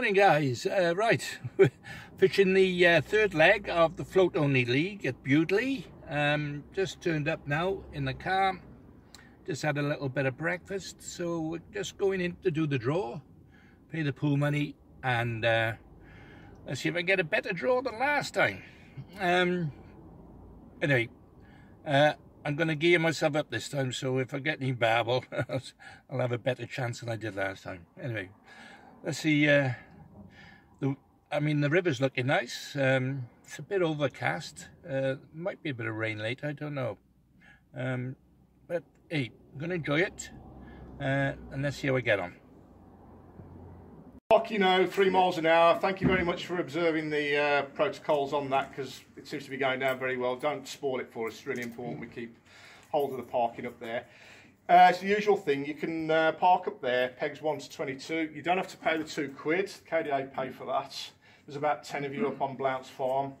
Morning guys, right, we're fishing the third leg of the float only league at Bewdley. Just turned up now in the car, just had a little bit of breakfast, so we're just going in to do the draw, pay the pool money, and let's see if I get a better draw than last time. Anyway, I'm going to gear myself up this time, so if I get any barbel, I'll have a better chance than I did last time. Anyway, let's see. I mean, the river's looking nice. It's a bit overcast. Might be a bit of rain later, I don't know. But hey, I'm going to enjoy it, and let's see how we get on. You know, 3 miles an hour. Thank you very much for observing the protocols on that, because it seems to be going down very well. Don't spoil it for us. It's really important we keep hold of the parking up there. It's the usual thing. You can park up there, pegs 1 to 22. You don't have to pay the £2. KDA pay for that. There's about 10 of you up on Blount's farm.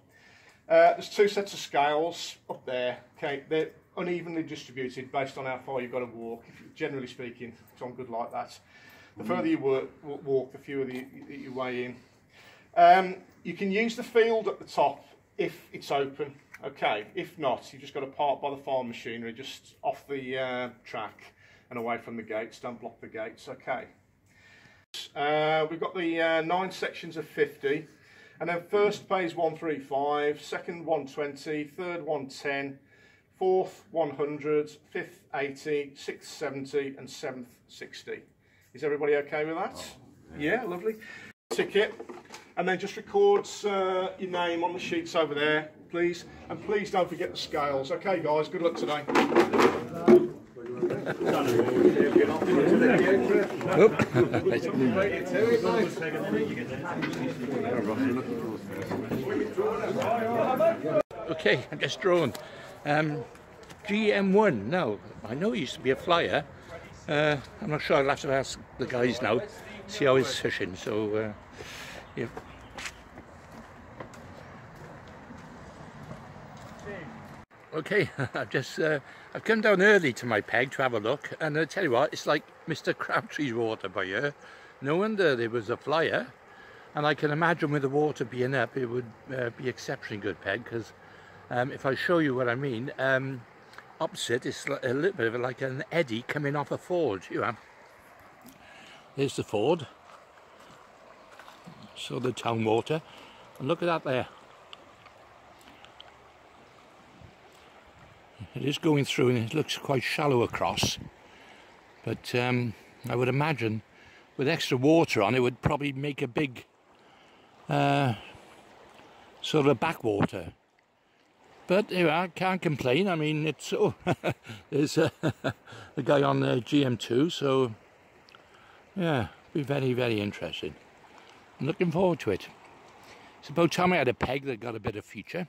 There's 2 sets of scales up there. Okay, they're unevenly distributed based on how far you've got to walk. Generally speaking, it's on good like that. The further you walk, the fewer you weigh in. You can use the field at the top if it's open. Okay, if not, you've just got to park by the farm machinery, just off the track and away from the gates. Don't block the gates. Okay. We've got the 9 sections of 50, and then first pays 135, second 120, third 110, fourth 100, fifth 80, sixth 70, and seventh 60. Is everybody okay with that? Yeah, lovely. Ticket, and then just records your name on the sheets over there, please. And please don't forget the scales. Okay, guys, good luck today. Okay, I'm just drawn. GM1. Now, I know he used to be a flyer. I'm not sure. I'll have to ask the guys now, see how he's fishing. So, yeah. Okay, I've come down early to my peg to have a look, and I tell you what, it's like Mr. Crabtree's water by here. No wonder there was a flyer, and I can imagine with the water being up, it would be exceptionally good peg, because if I show you what I mean, opposite, it's a little bit of like an eddy coming off a ford. You know, there's the ford, so the town water, and look at that there. It is going through, and it looks quite shallow across, but I would imagine with extra water on it would probably make a big sort of backwater. But you know, I can't complain. I mean, it's there's the guy on the GM2, so yeah, be very, very interesting. I'm looking forward to it. It's about time I had a peg that got a bit of feature.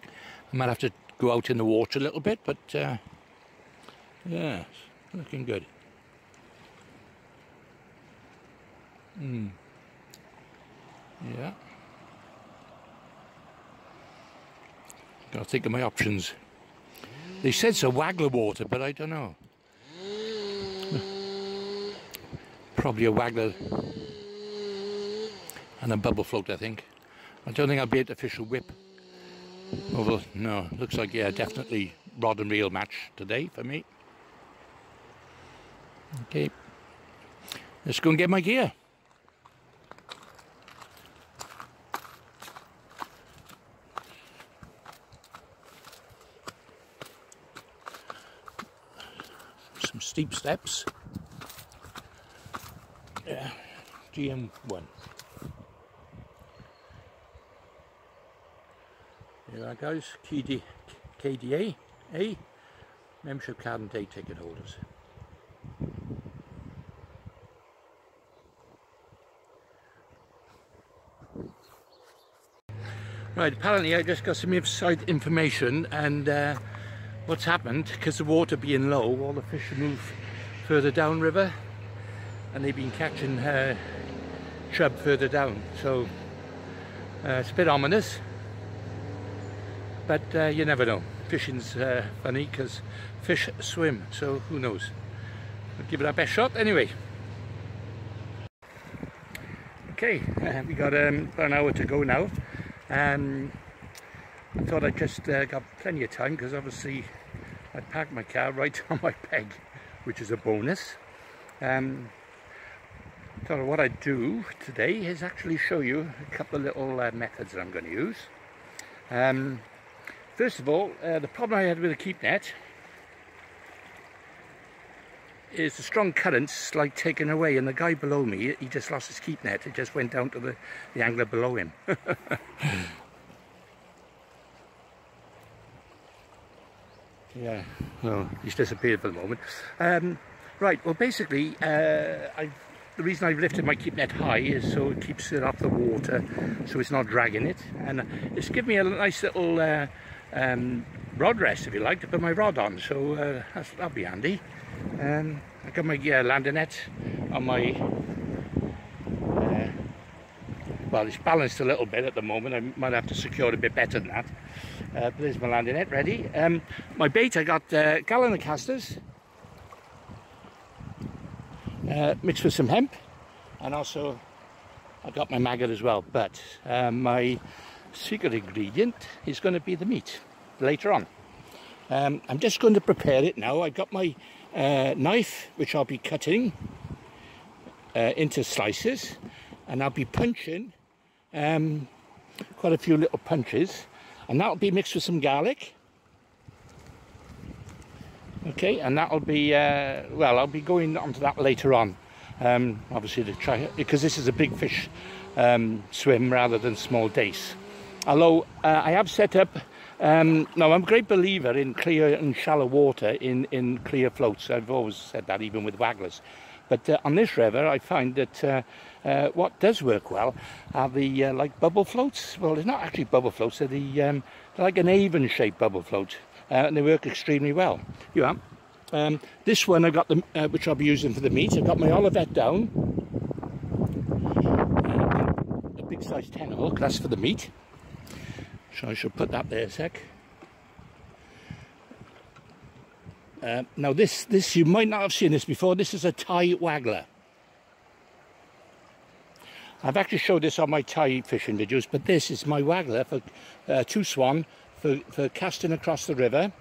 I might have to go out in the water a little bit, but yeah, it's looking good. Yeah. Got to think of my options. They said it's a waggler water, but I don't know. Probably a waggler and a bubble float, I think. I don't think I'll be able to fish a whip. Although, no, looks like, yeah, definitely rod and reel match today for me. Okay, let's go and get my gear. Some steep steps. Yeah, GM1. There you are, guys. KDA, membership card and day ticket holders. Right, apparently I just got some inside information, and what's happened, because the water being low, all the fish move further downriver, and they've been catching chub further down, so it's a bit ominous. But you never know. Fishing's funny, because fish swim, so who knows. I'll give it our best shot anyway. Okay, we got about an hour to go now. I thought I just got plenty of time because obviously I parked my car right on my peg, which is a bonus. Thought what I'd do today is actually show you a couple of little methods that I'm going to use. First of all, the problem I had with the keep net is the strong currents like taken away, and the guy below me, he just lost his keep net. It just went down to the angler below him. Yeah, well, he's disappeared for the moment. Right, well basically, the reason I've lifted my keep net high is so it keeps it off the water, so it's not dragging it, and it's given me a nice little rod rest, if you like, to put my rod on, so that'll be handy. I got my landing net on my, well, it's balanced a little bit at the moment. I might have to secure it a bit better than that. But there's my landing net ready. My bait, I got gallon of casters, mixed with some hemp, and also I got my maggot as well. But my secret ingredient is going to be the meat later on. I'm just going to prepare it now. I've got my knife, which I'll be cutting into slices, and I'll be punching quite a few little punches, and that'll be mixed with some garlic. Okay, and that'll be well, I'll be going on to that later on, obviously, to try, because this is a big fish swim rather than small dace. Although I have set up, now I'm a great believer in clear and shallow water in clear floats. I've always said that, even with wagglers. But on this river I find that what does work well are the like bubble floats. Well, they're not actually bubble floats, they're they're like an Avon shaped bubble float, and they work extremely well. You are. This one I got the which I'll be using for the meat. I've got my Olivet down, a big size 10 hook, that's for the meat. So I should put that there a sec. Now this you might not have seen this before. This is a Thai waggler. I've actually showed this on my Thai fishing videos, but this is my waggler for 2 swan for casting across the river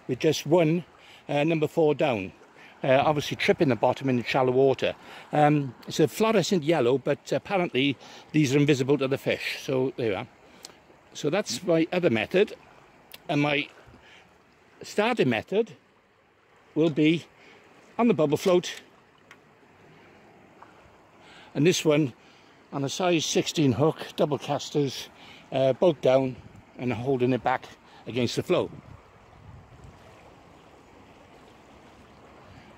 with just one number 4 down. Obviously tripping the bottom in the shallow water. It's a fluorescent yellow, but apparently these are invisible to the fish. So there you are. So that's my other method, and my starting method will be on the bubble float, and this one on a size 16 hook, double casters, both down, and holding it back against the flow.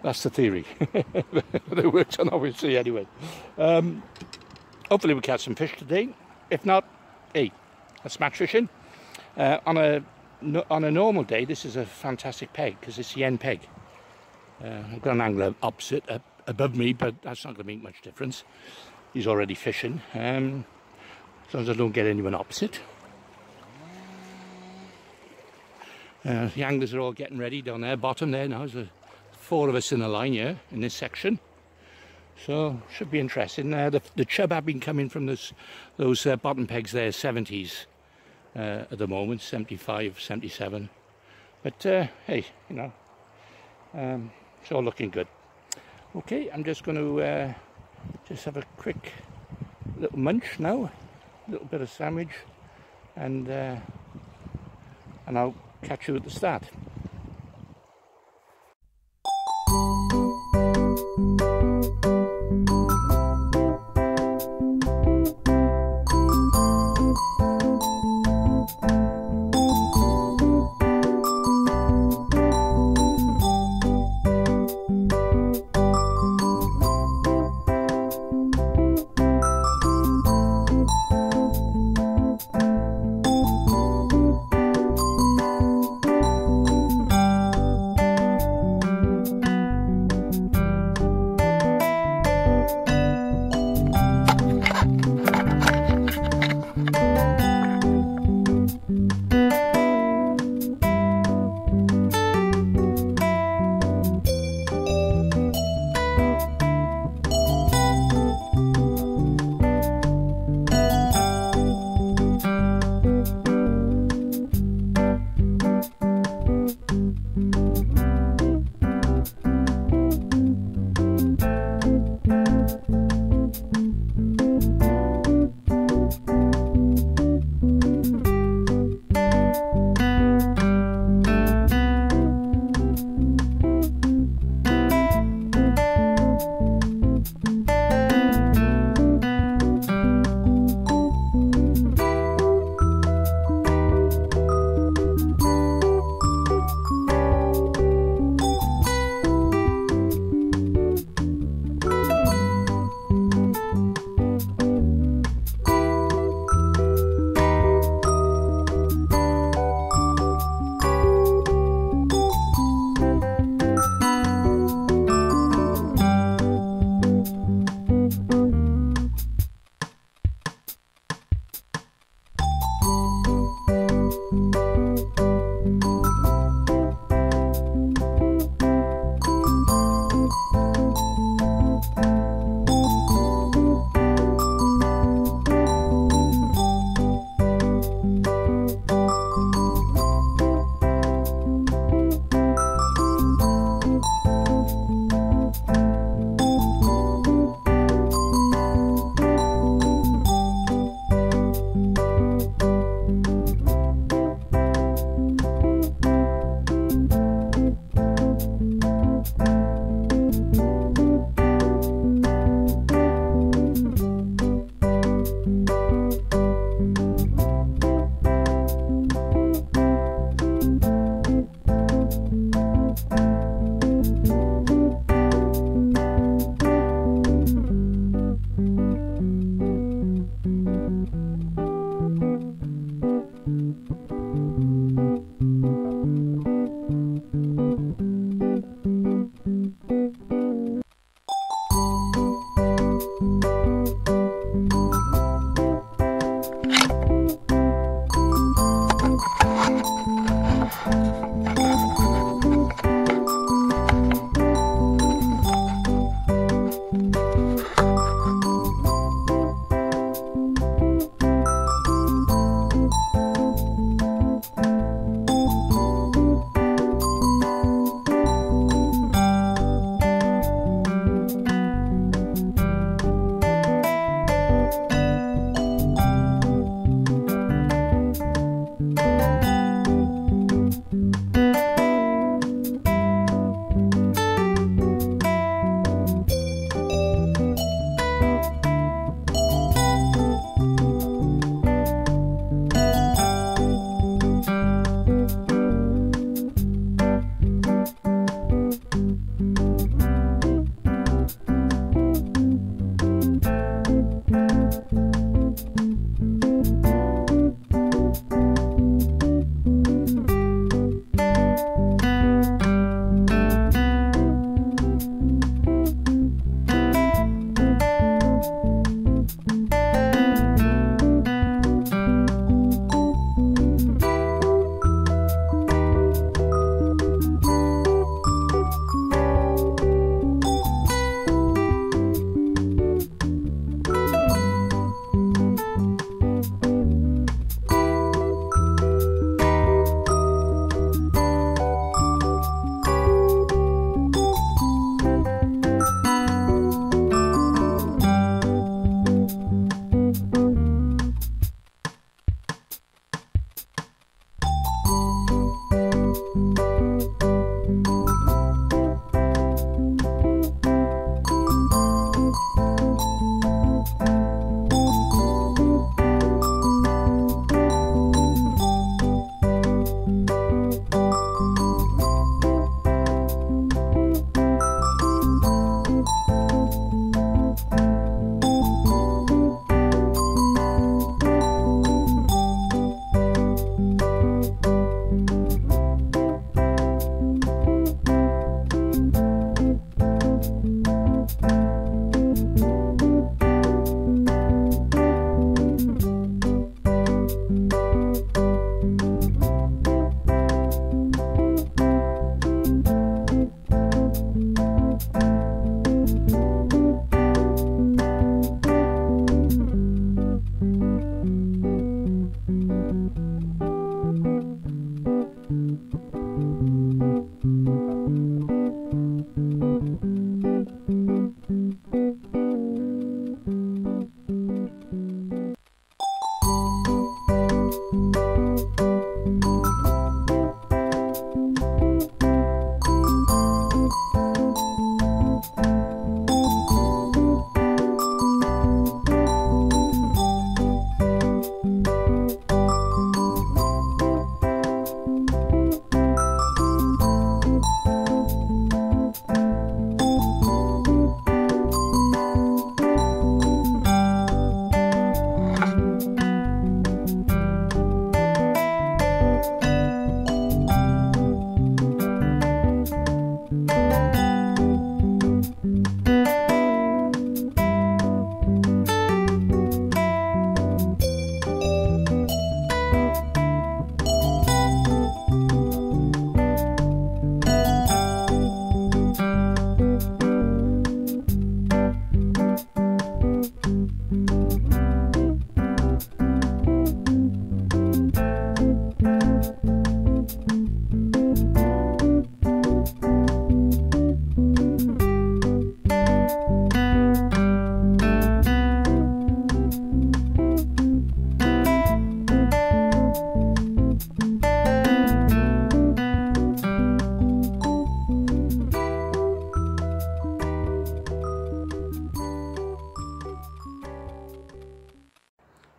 That's the theory. It works on, obviously, anyway. Hopefully we catch some fish today. If not, hey, that's match fishing. On a normal day, this is a fantastic peg because it's the end peg. I've got an angler opposite above me, but that's not going to make much difference. He's already fishing, as long as I don't get anyone opposite. The anglers are all getting ready down there, bottom there now. There's 4 of us in a line here in this section. So should be interesting. The chub have been coming from those bottom pegs there, 70s at the moment, 75, 77. But hey, you know, it's all looking good. Okay, I'm just going to just have a quick little munch now, a little bit of sandwich, and I'll catch you at the start.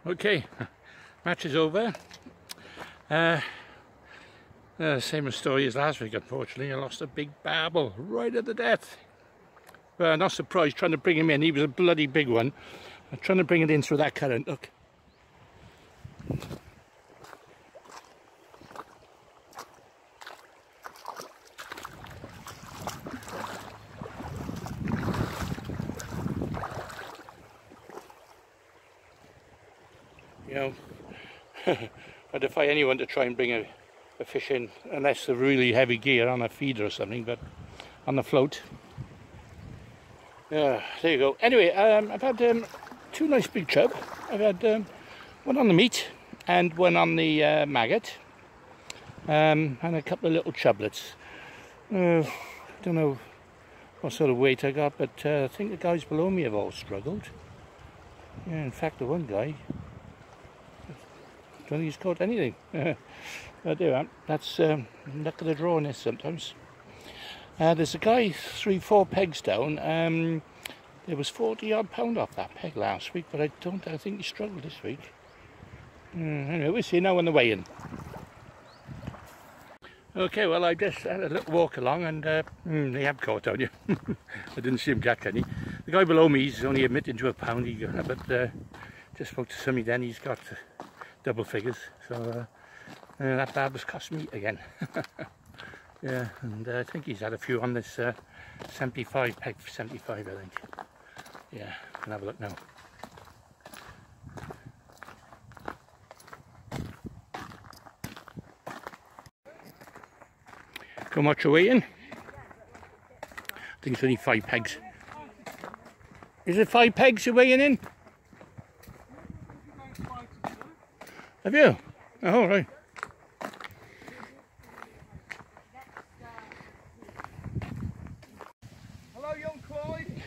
Okay, match is over. Same story as last week, unfortunately. I lost a big barbel right at the death. Well, not surprised, trying to bring him in. He was a bloody big one. I'm trying to bring it in through that current, look. You know, I defy anyone to try and bring a fish in unless they're really heavy gear on a feeder or something, but on the float. There you go. Anyway, I've had two nice big chub. I've had one on the meat and one on the maggot, and a couple of little chublets. Don't know what sort of weight I got, but I think the guys below me have all struggled. Yeah, in fact, the one guy, I don't think he's caught anything. But there you are. That's luck of the draw in this sometimes. There's a guy 3-4 pegs down. There was 40 odd pound off that peg last week, but I think he struggled this week. Anyway, we'll see now on the way in. Okay, well, I just had a little walk along and they have caught, don't you? I didn't see him catch any. The guy below me, he's only admitting to a pound, but just spoke to somebody then, he's got double figures, so that barber's cost me again. Yeah, and I think he's had a few on this 75, peg 75 I think. Yeah, can have a look now. Come watch your weight in. I think it's only 5 pegs. Is it 5 pegs you're weighing in? Have you? Oh, right. Hello, young Clyde.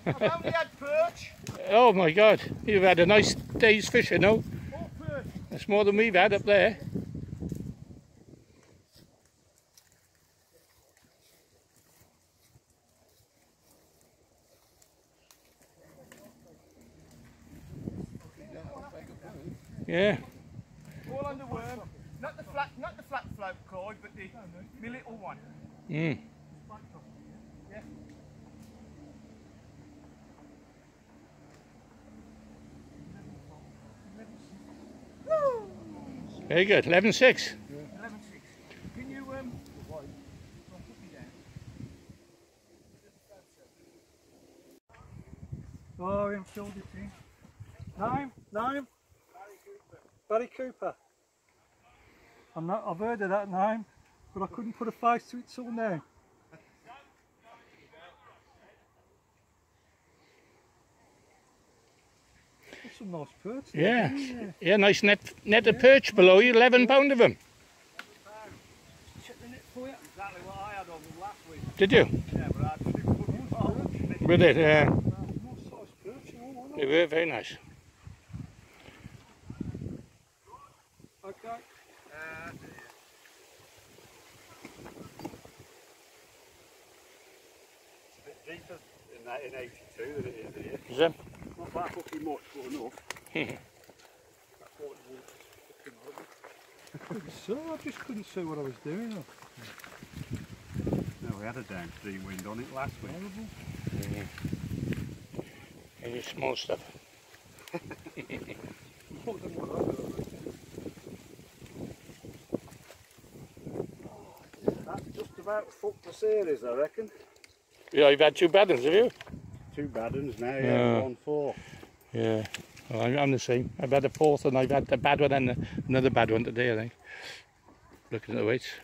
I've only had perch. Oh my God, you've had a nice day's fishing, no? More perch. That's more than we've had up there. Yeah. All under worm. Not the flat float, Clyde, but the little one. Mm. Yeah. Very good, 11.6. Yeah. 11.6. Can you put me down? Oh, I'm showed it in. Name? Barry Cooper. I've heard of that name, but I couldn't put a face to it till now. That's some nice perch. Yeah, yeah, nice net of perch below you, 11 pound of them. Check the net for you. Exactly what I had on them last week. Did you? Yeah, but I had 2 foot. With it, yeah. Nice size perch, you know, They were very nice. Okay. It's a bit deeper in 82 than it is here. Is it? Not that fucking much, but enough. That's what it was. So I just couldn't see what I was doing. No, we had a downstream wind on it last week. Any small stuff. That's just about foot to series, I reckon. Yeah, you've had 2 bad ones, have you? 2 bad ones now, Yeah. 1 4. Yeah, well, I'm the same. I've had a 4th and I've had a bad one and another bad one today, I think. Looking at the weights.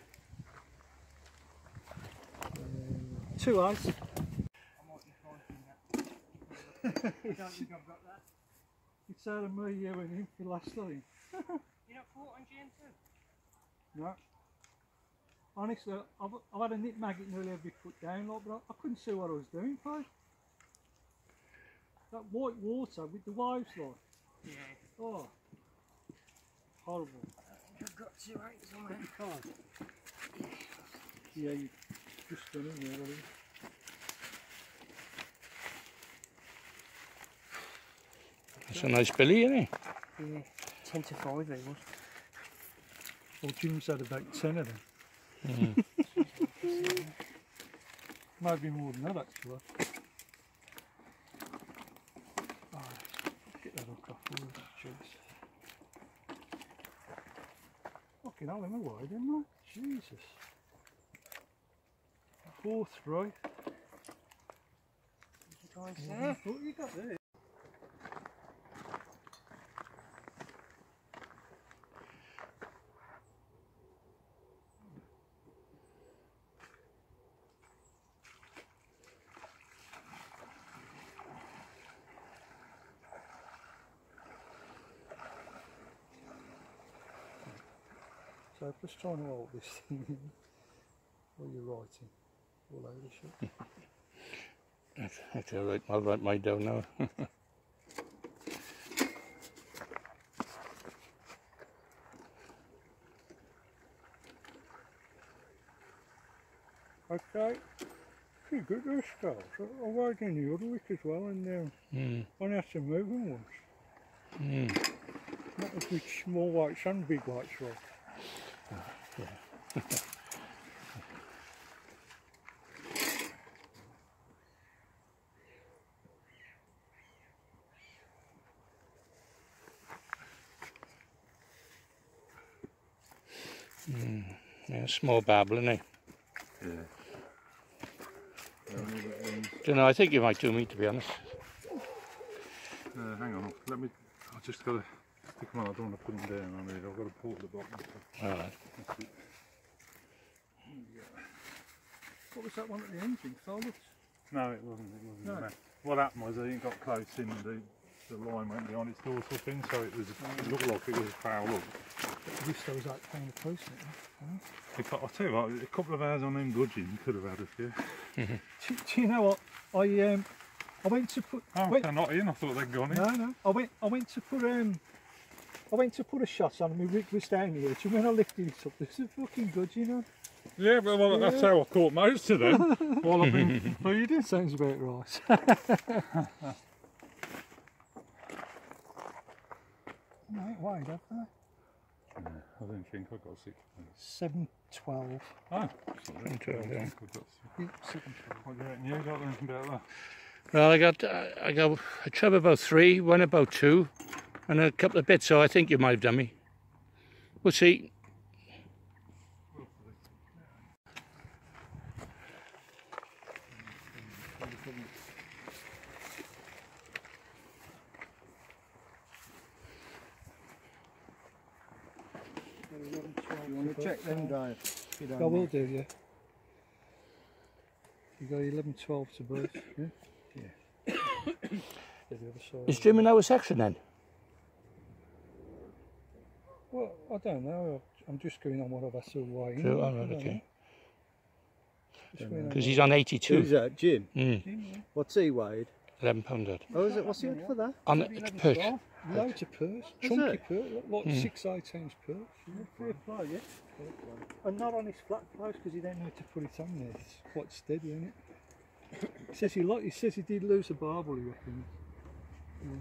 2 eyes. It's out of me, you and him for last time. You're not caught on GN2? No. Honestly, I've had a nip maggot nearly every foot down, like, but I couldn't see what I was doing, Clyde. That white water with the waves, like. Yeah. Oh. Horrible. I've got 2 8s somewhere. Yeah, you just done in there, I think. That's a nice billy, isn't it? Yeah, 10 to 5 they was. Well, Jim's had about 10 of them. Mm. Maybe more than that actually. Oh, get that hook off. Oh, jeez. Fucking hell, I'm away, didn't I? Jesus. 4th try. There. What you got there? So just trying to hold this thing in while you're writing all over the shop. That's all right. I'll write mine down now. Okay, pretty good those scales. I weighed in the other week as well, and I had some moving ones. Not as with small whites and big whites, right? Yeah. Yeah, small barbel, isn't it? Yeah. Don't know, I think you might do me, to be honest. Hang on, let me. I just got to stick them on. I don't want to put them down. I mean, I've got to pull at the bottom. Alright. What was that one at the engine? Solid? No, it wasn't. It wasn't. No. No. What happened was I got close in, the line went behind its dorsal fin, so it was. It looked like it was foul up. I wish there was that kind of close in it. If I'll tell you what, a couple of hours on them gudgeon could have had a few. Do you know what? I went to put. Oh, they're not in. I thought they'd gone in. No. I went to put a shot on and my rig was down here. And when I lifted it up, there's a fucking gudgeon on. Yeah, well, that's how I caught most of them while I've been feeding. Sounds about right. Right, wide, have they? Yeah, I don't think I got 6. 712. Oh, Yeah. Yeah, 712. what do you reckon you got anything about that? Well, I got a chub about 3, one about 2, and a couple of bits, so I think you might have done me. We'll see. You want to check them, Dave? I will do, yeah. You got 11, 12 to both, yeah? Yeah. The other side. Is Jim in our section then? Well, I don't know. I'm just going on what I've had to weigh in. True, all right, okay. Because Because he's on 82. Who's that, Jim? Mm. What's he weighed? 11 pound. Oh, is it? What's he had for that? On the perch. Loads of purse, Is chunky it? purse, like 6/18 purse. Fair play, yeah. And not on his flat place because he don't know how to put it on there. It's quite steady, isn't it? He says he did lose a barbel, he reckons. Yeah.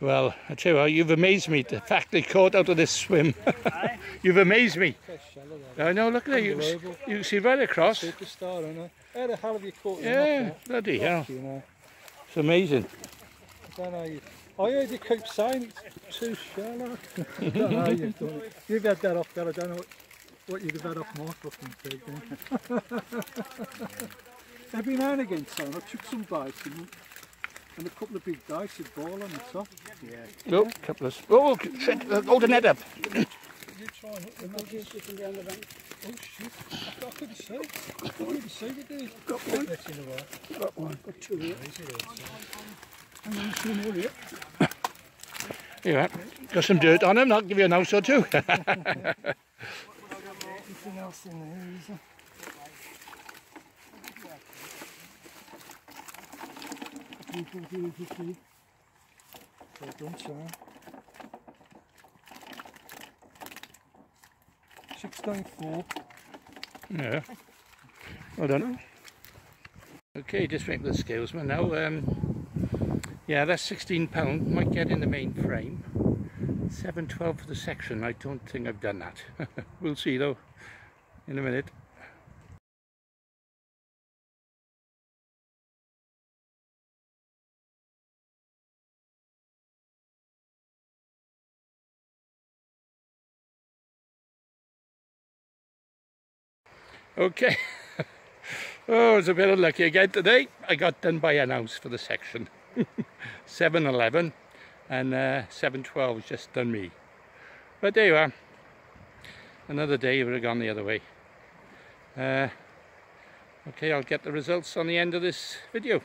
Well, I tell you what, you've amazed me. The fact they caught out of this swim. You've amazed me. I know, look at that. You can see right across. Superstar, I know. How the hell have you caught him? Yeah, bloody hell. You know. It's amazing. I don't know. I heard you keep saying it's too shallow. I don't know how you've done it. You've had that off there. I don't know what you'd have had off my fucking pig then. Every now and again, son, I took some bites and a couple of big dice with ball on the top. Yeah. Oh, couple of... Oh, shit, hold the net up. You try and look sitting down the bank. Oh shit, I couldn't see. I couldn't see with these. Got one. Got one. Got 2 here. And then 2 more here. Yeah, got some dirt on him, I'll give you an ounce or 2. Anything else in there, is there? Well done, Sam. 16.4. Yeah. I don't know. Okay, just waiting for the scalesman now. Yeah, that's £16. Might get in the main frame. $7.12 for the section. I don't think I've done that. We'll see though in a minute. Okay. Oh, it's a bit unlucky again today. I got done by an ounce for the section. 7.11 and 7.12 has just done me. But there you are. Another day would have gone the other way. Okay, I'll get the results on the end of this video.